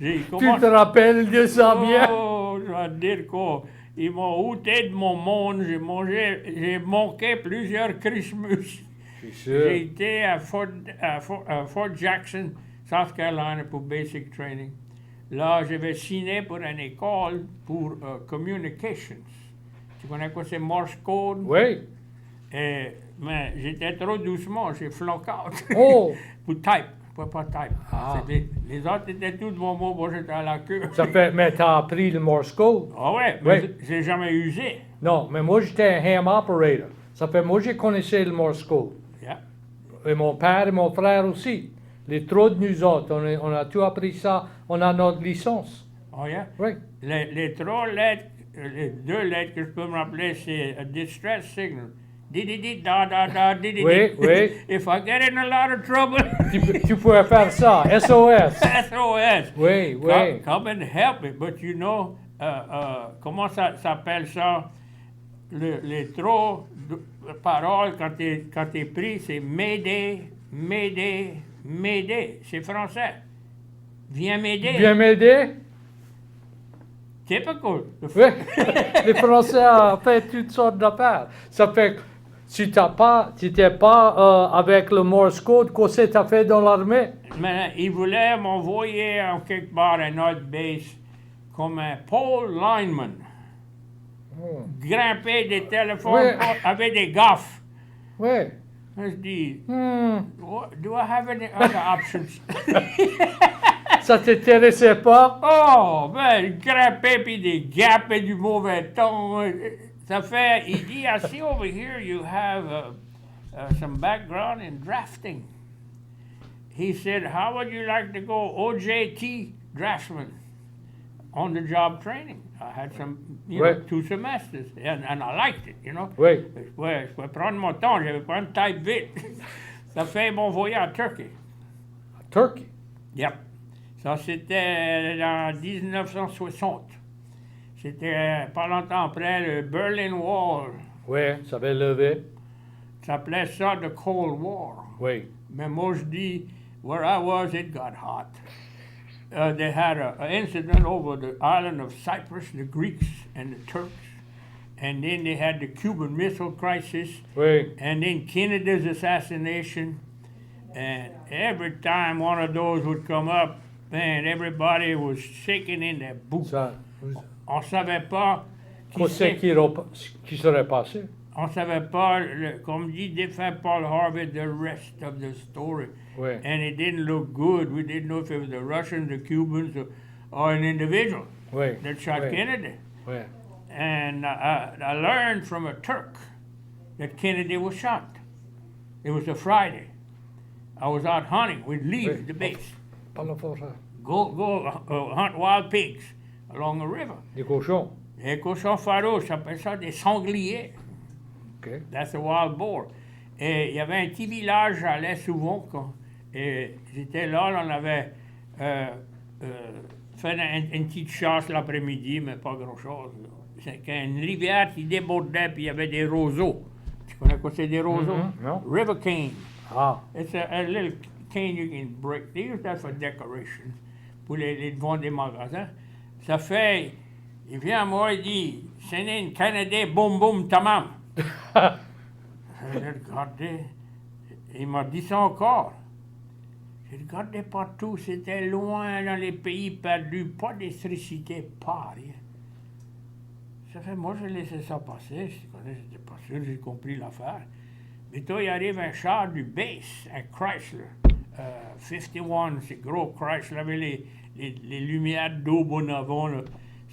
J'ai Tu te rappelles de ça bien? Oh, je vais te dire quoi. Ils m'ont ôté de mon monde, j'ai manqué plusieurs Christmas. Je suis sûr. J'ai été à Fort Jackson, South Carolina pour basic training. Là, j'avais signé pour une école pour communications. Tu connais quoi, c'est Morse code? Oui. Mais j'étais trop doucement, j'ai flunk out. Oh! Pour type, pas type. Ah. Les autres étaient tous devant moi, moi j'étais à la queue. Ça fait, mais t'as appris le Morse code? Ah ouais, mais Oui. j'ai jamais usé. Non, mais moi j'étais un ham operator. Ça fait, moi j'ai connaissé le Morse code. Yeah. Et mon père et mon frère aussi. Les trois de nous autres, on a tout appris ça. On a notre licence. Oh yeah. Oui. Les 3 lettres, les 2 lettres que je peux me rappeler, c'est a distress signal. Di-di-di, da-da-da, di-di-di. Oui, oui. If I get in a lot of trouble, Tu pouvais faire ça. SOS. SOS. Oui, oui. Come and help me. But you know, comment ça s'appelle ça? Les 3 paroles quand t'es pris, c'est m'aider, m'aider, m'aider. C'est français. Viens m'aider. Viens m'aider? Typical. Oui. Les Français ont fait toutes sortes d'affaires. Ça fait que tu n'étais pas avec le Morse code, qu'est-ce que tu as fait dans l'armée? Mais il voulait m'envoyer en quelque part à notre base comme un pole lineman. Grimper des téléphones Ouais. avec des gaffes. Oui. Je dis, Hmm. do I have any other options? Ça t'intéressait pas? Oh, ben, grimper puis des gaps et du mauvais ton. Ça fait, il dit, I see over here you have some background in drafting. He said, how would you like to go OJT draftsman on the job training? I had some, Ouais. 2 semesters, and I liked it, you know. Oui. Je pouvais prendre mon temps, j'avais pas une type vite. Ça fait mon voyage à Turquie. Turkey. Yep. Ça, c'était en 1960. C'était pas longtemps après le Berlin Wall. Oui, ça avait levé. Ça s'appelait ça the Cold War. Oui. Mais moi, je dis, where I was, it got hot. They had an incident over the island of Cyprus, the Greeks and the Turks. And then they had the Cuban Missile Crisis. Oui. And then Kennedy's assassination. And every time one of those would come up, man, everybody was shaking in their boots. Ça. On ne savait pas Qu'est-ce qui serait passé? On ne savait pas, comme dit défunt Paul Harvey, the rest of the story. Oui. And it didn't look good. We didn't know if it was the Russians, the Cubans, or an individual Oui. that shot oui. Kennedy. Oui. And I learned from a Turk that Kennedy was shot. It was a Friday. I was out hunting. We'd leave Oui. the base, Parle fort, ça. go hunt wild pigs along the river. Des cochons. Les cochons farouches, on appelle ça des sangliers. OK. That's a wild boar. Et il y avait un petit village, j'allais souvent. Et j'étais là, on avait fait une petite chasse l'après-midi, mais pas grand-chose. C'est une rivière qui débordait, puis il y avait des roseaux. Tu connais quoi c'est des roseaux? Non. River cane. Ah. It's a little cane you can break. They use that for decoration, pour les devants des magasins. Ça fait, il vient à moi, il dit, c'est une Canadien, boum boum, tamam. J'ai regardé, il m'a dit ça encore. J'ai regardé partout, c'était loin dans les pays perdus, pas d'électricité, pas rien. Ça fait, moi, j'ai laissé ça passer, j'étais pas sûr, j'ai compris l'affaire. Mais toi, il arrive un char du base, un Chrysler, 51, c'est gros Chrysler, avec les lumières d'aube en avant, là.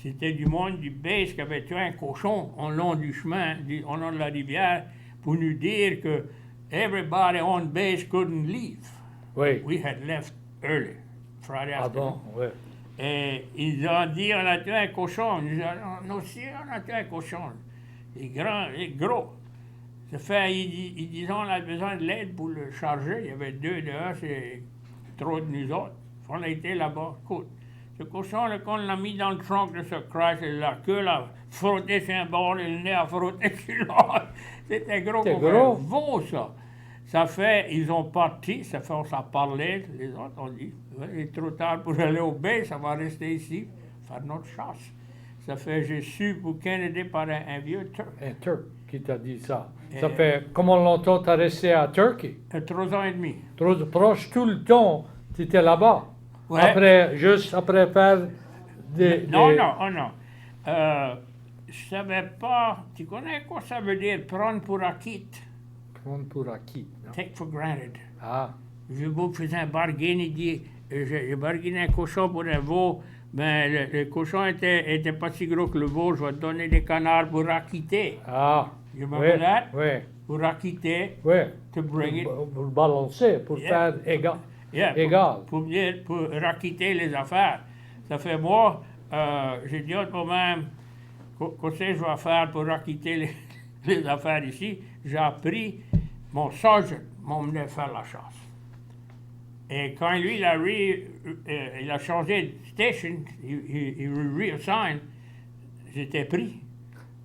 C'était du monde du base qui avait tué un cochon au long du chemin, au long de la rivière, pour nous dire que everybody on base couldn't leave. Oui. We had left early, Friday Ah afternoon. bon, oui. Et ils ont dit, on a tué un cochon. Nous aussi, on a tué un cochon. Il est grand, il est gros. Ça fait, ils disaient, on a besoin de l'aide pour le charger. Il y avait deux dehors, c'est trop de nous autres. On a été là-bas. Écoute, ce cochon, là, quand on l'a mis dans le trunk de ce Chrysler, la queue l'a frotté sur un bord et le nez a frotté sur l'autre. C'était gros C'était comme gros. un veau, ça. Ça fait, ils ont parti, ça fait, on s'en parlait, les autres ont dit, ouais, il est trop tard pour aller au baie, ça va rester ici, faire notre chasse. Ça fait, j'ai su pour Kennedy par un vieux Turc. Un Turc qui t'a dit ça. Ça fait comment longtemps t'as resté à Turquie? 3 ans et demi. Trop proche tout le temps, tu étais là-bas. Ouais. Après, juste après faire des... Non, des- non, oh non. Je savais pas, tu connais quoi ça veut dire, prendre pour acquis, Prendre pour acquis. Non? take for granted. Ah, Le veau faisait un bargain, il dit, j'ai bargainé un cochon pour un veau, mais le cochon était pas si gros que le veau, je vais te donner des canards pour acquitter. ah. You remember that? Oui, Pour acquitter, oui. to bring it. Pour balancer, pour Yeah. faire égal. Yeah, égal. pour acquitter les affaires. Ça fait moi, j'ai dit à moi-même, qu'est-ce que je vais faire pour acquitter les affaires ici? J'ai appris, mon sergeant m'a emmené faire la chasse. Et quand lui, il a changé de station, il reassigned, j'étais pris.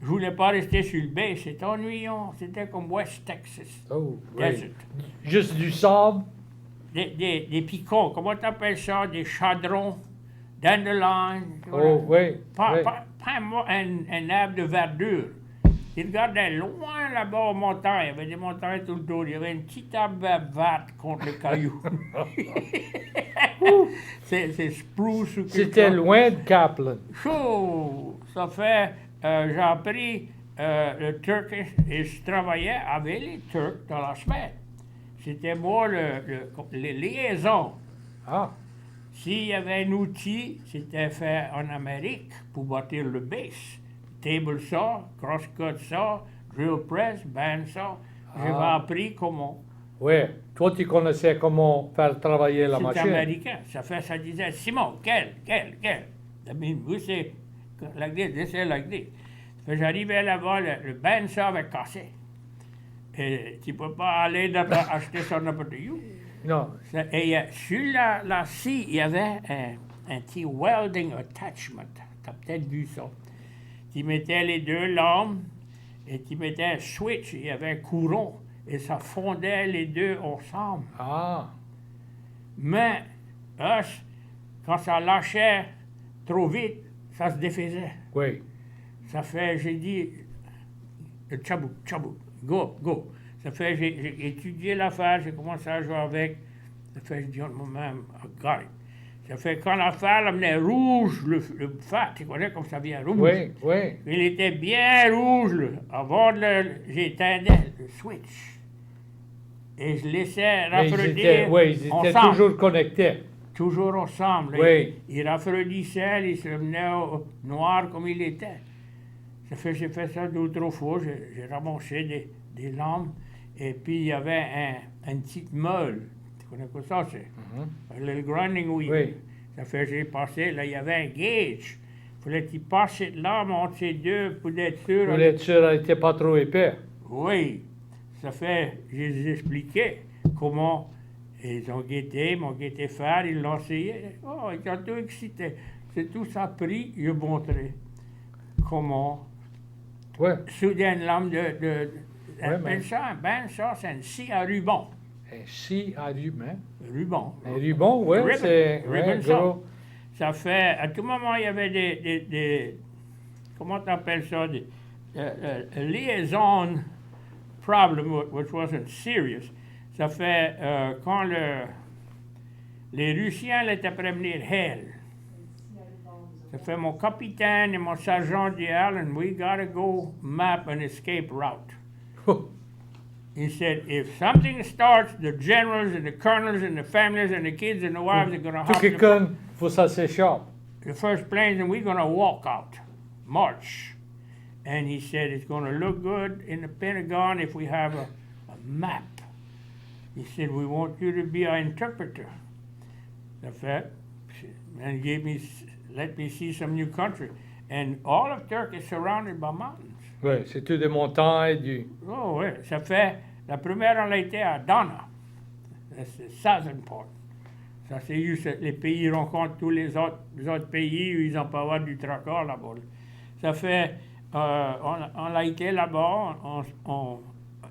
Je voulais pas rester sur le baie, c'était ennuyant, c'était comme West Texas. Oh, oui. Desert. Juste du sable. Des picots, comment tu appelles ça? Des chadrons, dandelions. Oh, oui. Pas, oui. pas un arbre de verdure. Il regardait loin là-bas aux montagnes. Il y avait des montagnes tout le tour. Il y avait une petite arbre verte contre le caillou. c'est spruce ou quelque C'était chose. loin de Kaplan. Chaud! Ça fait, j'ai appris le Turkish et je travaillais avec les Turcs dans la semaine. C'était moi les liaisons. Ah, S'il y avait un outil, c'était fait en Amérique pour bâtir le base. Table saw, crosscut saw, drill press, band saw. J'avais Ah. appris comment. oui. Toi, tu connaissais comment faire travailler la C'est machine. américain. Ça disait, Simon, quel? I mean, vous c'est like this is like this. Fait, j'arrivais là-bas, le band saw avait cassé. Et tu peux pas aller acheter ça n'importe où. Non. Et sur la scie, il y avait un petit welding attachment. Tu as peut-être vu ça. Tu mettais les deux lames et tu mettais un switch. Il y avait un courant et ça fondait les deux ensemble. Ah, Mais quand ça lâchait trop vite, ça se défaisait. oui. Ça fait, j'ai dit, tchabou, go. Ça fait, j'ai étudié l'affaire, j'ai commencé à jouer avec. Ça fait, je dis à moi-même, I got it. Ça fait quand l'affaire venait rouge, le fat, tu connais comme ça vient rouge. Oui, oui. Il était bien rouge, là. Avant j'éteindais le switch. Et je laissais Mais refroidir ils étaient ensemble. toujours connectés. Toujours ensemble. Oui. Il refroidissait, il se revenait au noir comme il était. Ça fait j'ai fait ça 2 ou 3 fois. J'ai ramassé des lampes. Et puis il y avait une petite meule. Tu connais quoi ça, c'est? Le grinding wheel. Oui. Ça fait j'ai passé, là, il y avait un gauge. Il fallait qu'il passe cette lame entre ces deux pour être sûr. Pour être sûr qu'elle n'était pas trop épais. Oui. Ça fait, je les expliquais comment ils ont m'ont guetté faire, ils l'ont essayé. Oh, ils étaient tout excités. C'est tout ça pris, il a montré comment Ouais. souder une lame de mais- ça, c'est une scie à ruban. Un scie à ruban. Ruban. Un ruban, oui, Ribbon. c'est Ribbon ouais, saw. gros. Ça fait, à tout moment, il y avait des comment t'appelles ça, des liaison problem, which wasn't serious. Ça fait, quand les Russiens étaient prêts à venir Hell, ça fait mon capitaine et mon sergent dit, Alan, we gotta go map an escape route. He said, if something starts, the generals and the colonels and the families and the kids and the wives are going to Tout hop the, quelqu'un, faut ça s'échappe. the first planes and we're going to walk out, march. And he said, it's going to look good in the Pentagon if we have a map. He said, we want you to be our interpreter. The fact, and let me see some new country. And all of Turkey is surrounded by mountains. Oui, c'est tout des montagnes, du... Oh oui, ça fait, la première on a été à Dana, c'est Southern part. Ça c'est où les pays rencontrent tous les autres pays où ils n'ont pas avoir du tracas là-bas. Ça fait, on a été là-bas,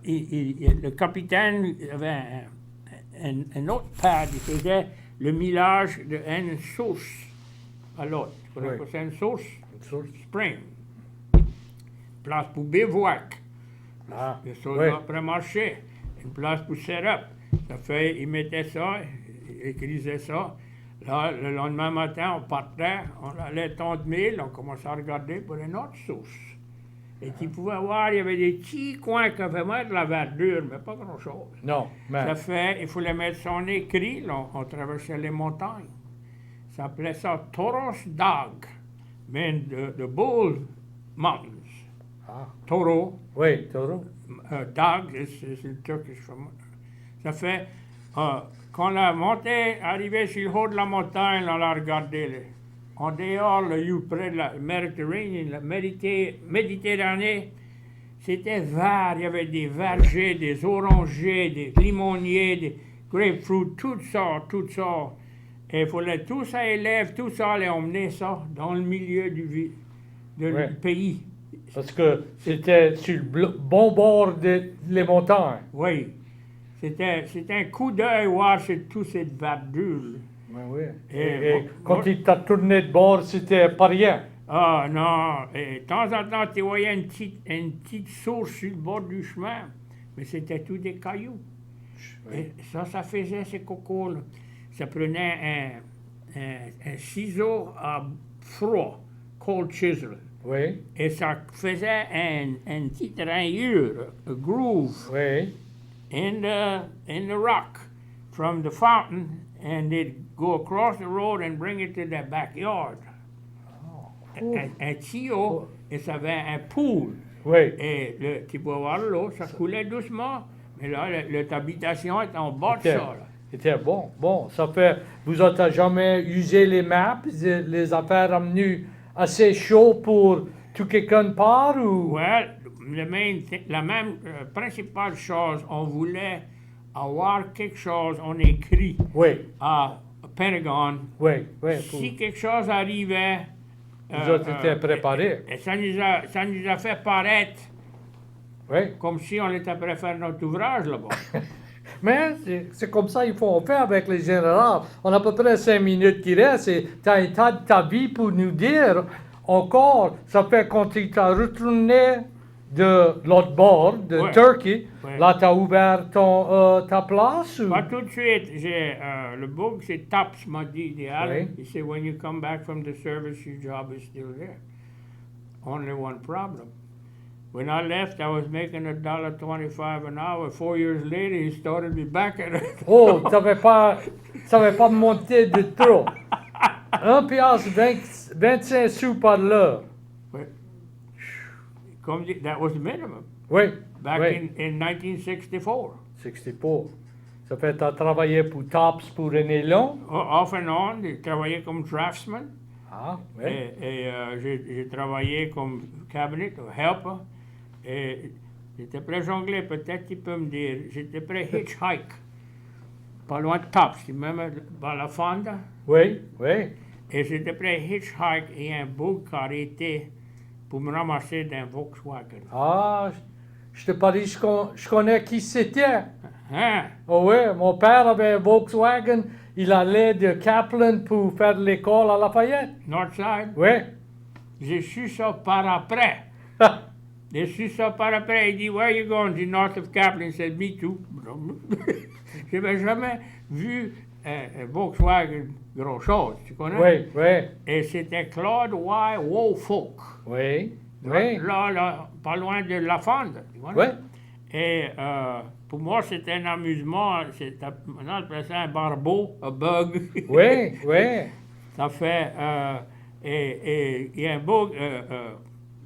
le capitaine avait un autre pad, il faisait le millage d'une source à l'autre. Tu connais Oui. quoi c'est une source? Une source. Spring. Place pour bivouac. Ah, Les soldats oui. après marcher. Une place pour set-up. Ça fait, ils mettaient ça, ils écrisaient ça. Là, le lendemain matin, on partait, on allait 30 000, on commençait à regarder pour une autre source. Et tu pouvais voir, il y avait des petits coins qui avaient même de la verdure, mais pas grand-chose. Non, mais... Ça fait, il fallait mettre son écrit, là, on traversait les montagnes. Ça s'appelait ça Toros Dag, mais de Bull Mountains. Ah, Toro, oui, taureau. Dag, c'est le Turkish. Ça fait, quand la montée arrivait sur le haut de la montagne, on l'a regardé. Là. En dehors, là, près de la Méditerranée, Méditerranée, c'était vert. Il y avait des vergers, des orangers, des limonniers, des grapefruits, tout ça. Et il fallait tout ça élève, tout ça, allait emmener ça dans le milieu du Ouais. pays. Parce que c'était sur le bon bord des montagnes. Oui. C'était un coup d'œil voir toute cette verdure. Là. Oui, oui. Et Et bon, quand bon. il t'a tourné de bord, c'était pas rien. Ah non, et de temps en temps, tu voyais une petite source sur le bord du chemin, mais c'était tout des cailloux. Oui. Et ça faisait ces cocos-là. Ça prenait un ciseau à froid, cold chisel, Oui, et ça faisait une petite rayure, a groove, oui. in the rock from the fountain, and they'd go across the road and bring it to their backyard. Un tuyau, et ça avait un pool. Oui. Et tu peux voir l'eau, ça coulait doucement, mais là, notre habitation est en bas de ça. Là. C'était bon. Bon, ça fait... Vous n'avez jamais usé les maps, les affaires ramenées assez chaud pour tout quelqu'un part ou... Well, la même principale chose, on voulait avoir quelque chose, on écrit Oui, à Pentagon. oui, oui. Pour... Si quelque chose arrivait, Vous autres étiez préparés. et ça nous a fait paraître Oui. comme si on était prêt à faire notre ouvrage là-bas. Mais c'est comme ça qu'il faut faire avec les généraux. On a à peu près 5 minutes qui restent et tu as un tas de ta vie pour nous dire encore, ça fait quand tu t'as retourné de l'autre bord, de Ouais. Turkey. Ouais. Là, tu as ouvert ta place? Ou? Pas tout de suite. Le book, c'est Tops m'a dit idéal. Oui. He said, when you come back from the service, your job is still there. Only one problem. When I left, I was making $1.25 an hour. 4 years later, he started me back at it. Oh, tu n'avais pas monté de trop. 1 piastre 25 sous par l'heure. That was the minimum. Oui. Back oui. in 1964. 64. Ça fait que tu as travaillé pour Tops pour René Long? Off and on, j'ai travaillé comme draftsman. Ah, oui. J'ai travaillé comme cabinet ou helper. Et j'étais prêt jongler, peut-être qu'il peut me dire. J'étais prêt hitchhike. Pas loin de Tops, même dans la Fonda. Oui, oui. Et j'étais prêt hitchhike et un beau arrêté pour me ramasser d'un Volkswagen. Ah, je te parie, je connais qui c'était. Hein? Oh oui, mon père avait un Volkswagen. Il allait de Kaplan pour faire l'école à Lafayette. Northside. Oui. J'ai su ça par après. J'ai su ça par après. Il dit, where are you going? The north of Kaplan. Il said, me too. Je n'avais jamais vu un Volkswagen grand chose, tu connais? Oui, oui. Et c'était Claude Y. Woolfolk. Oui, oui. Là, pas loin de La Fonda, tu connais? Oui. Et pour moi, c'était un amusement. Maintenant, on appelle ça un barbeau, un bug. Oui, oui. Ça fait... et il y a un beau...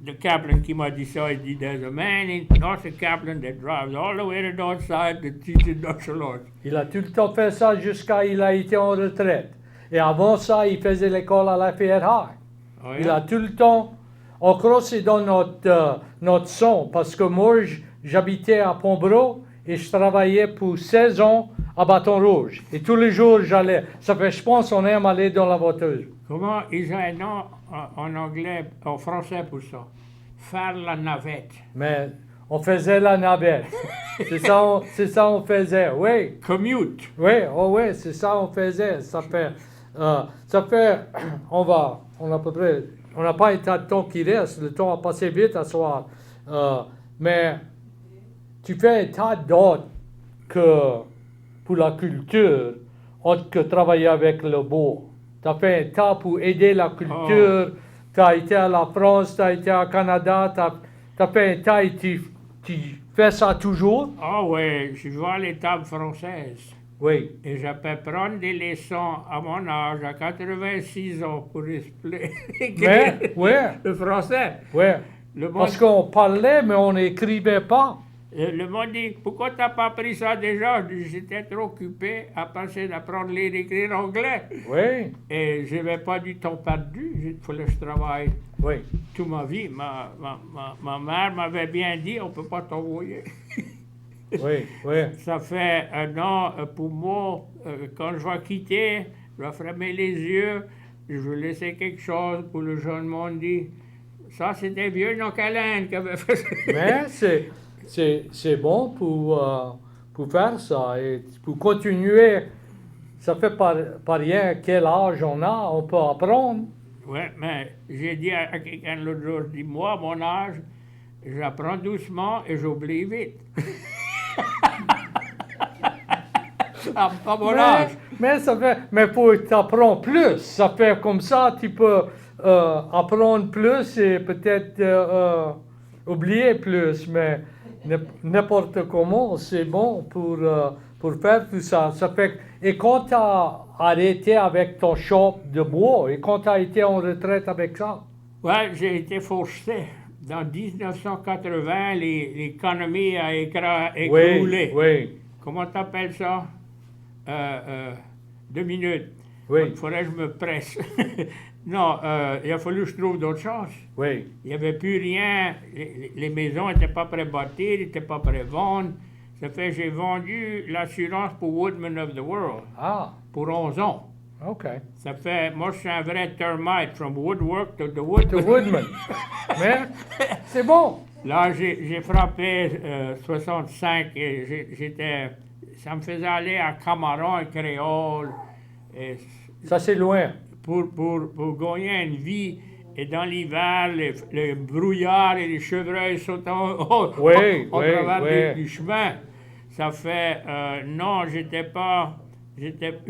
the Kaplan qui m'a dit ça, il dit, there's a man in North Kaplan that drives all the way to Northside to teach in Dr. Lord. Il a tout le temps fait ça jusqu'à il a été en retraite. Et avant ça, il faisait l'école à Lafayette High. Oh, Il yeah? a tout le temps... Encore, c'est dans notre son, parce que moi, j'habitais à Pombro et je travaillais pour 16 ans à Bâton Rouge. Et tous les jours, j'allais. Ça fait, je pense, on aime aller dans la voiture. Comment ils ont un nom en anglais, en français pour ça? Faire la navette. Mais on faisait la navette. C'est ça on faisait, oui. Commute. Oui, oh oui, c'est ça on faisait. Ça fait, on a à peu près, on n'a pas un tas de temps qui reste, le temps a passé vite à soir. Mais tu fais un tas d'autres que pour la culture, autre que travailler avec le bois. Tu as fait un tas pour aider la culture, tu as été à la France, tu as été au Canada, tu as fait un tas et tu fais ça toujours? Ah oui, je vais à l'étable française. Oui. Et je peux prendre des leçons à mon âge, à 86 ans, pour expliquer Mais, oui, le français. oui. Le monde, Parce qu'on parlait, mais on n'écrivait pas. le monde dit, pourquoi tu n'as pas appris ça déjà? Je dis, j'étais trop occupé à penser d'apprendre à lire et écrire anglais. Oui, Et je n'avais pas du temps perdu. Il fallait que je travaille oui. toute ma vie. Ma mère m'avait bien dit, on ne peut pas t'envoyer. Oui, oui. Ça fait un an pour moi, quand je vais quitter, je vais fermer les yeux, je vais laisser quelque chose pour le jeune monde dit. Ça, c'était vieux Nocalène qui avait fait ça. Mais c'est bon pour faire ça et pour continuer. Ça fait pas rien quel âge on peut apprendre. Oui, mais j'ai dit à quelqu'un l'autre jour, je dis, moi, à mon âge, j'apprends doucement et j'oublie vite. À mon âge. Mais pour t'apprendre plus, ça fait comme ça, tu peux apprendre plus et peut-être oublier plus, mais n'importe comment, c'est bon pour faire tout ça. Ça fait, et quand tu as arrêté avec ton shop de bois, et quand tu as été en retraite avec ça? Oui, j'ai été forcé. Dans 1980, l'économie a écroulé. Oui. Comment t'appelles ça? 2 minutes. Oui. Il faudrait que je me presse. Non, il a fallu que je trouve d'autres choses. Oui. Il n'y avait plus rien. Les maisons n'étaient pas pré-bâties, n'étaient pas pré-vendre. Ça fait que j'ai vendu l'assurance pour Woodman of the World Ah, pour 11 ans. OK. Ça fait, moi je suis un vrai termite, from woodwork to the woodman. The Woodman. Mais c'est bon. Là, j'ai frappé 65 et ça me faisait aller à Camaron et Créole. Et Ça, c'est loin. pour gagner une vie Et dans l'hiver, le brouillard et les chevreuils sautent Oui, au oui, travers oui. du chemin. Ça fait, non, je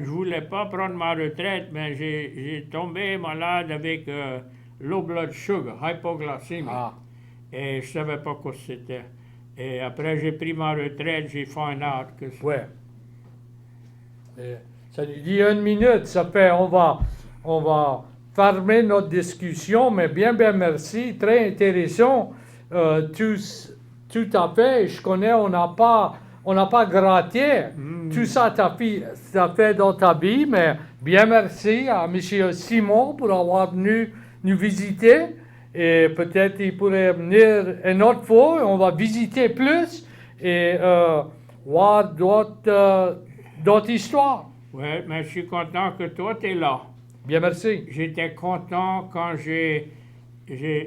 voulais pas prendre ma retraite, mais j'ai tombé malade avec low blood sugar, hypoglycémie. Ah, Et je savais pas quoi c'était. Et après, j'ai pris ma retraite, j'ai found out que c'est... ouais. Ça nous dit 1 minute, ça fait, on va fermer notre discussion, mais bien merci, très intéressant, tout à fait, je connais, on n'a pas gratté tout ça t'as fait dans ta vie, mais bien merci à M. Simon pour avoir venu nous visiter, et peut-être il pourrait venir une autre fois, on va visiter plus, et voir d'autres histoires. Oui, mais je suis content que toi, tu es là. Bien merci. J'étais content quand j'ai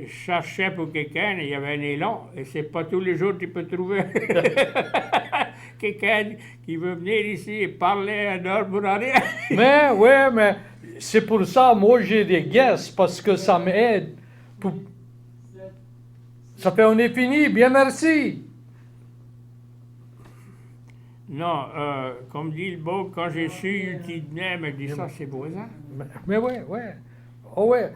cherché pour quelqu'un, il y avait un élan, et c'est pas tous les jours que tu peux trouver quelqu'un qui veut venir ici et parler un heure pour rien. Mais c'est pour ça, moi, j'ai des guests, parce que ça m'aide. Ça fait, on est fini. Bien merci. Non, comme dit le beau, quand j'ai su qu'il venait, il m'a dit ça, c'est beau, ça. Mais ouais. Oh ouais.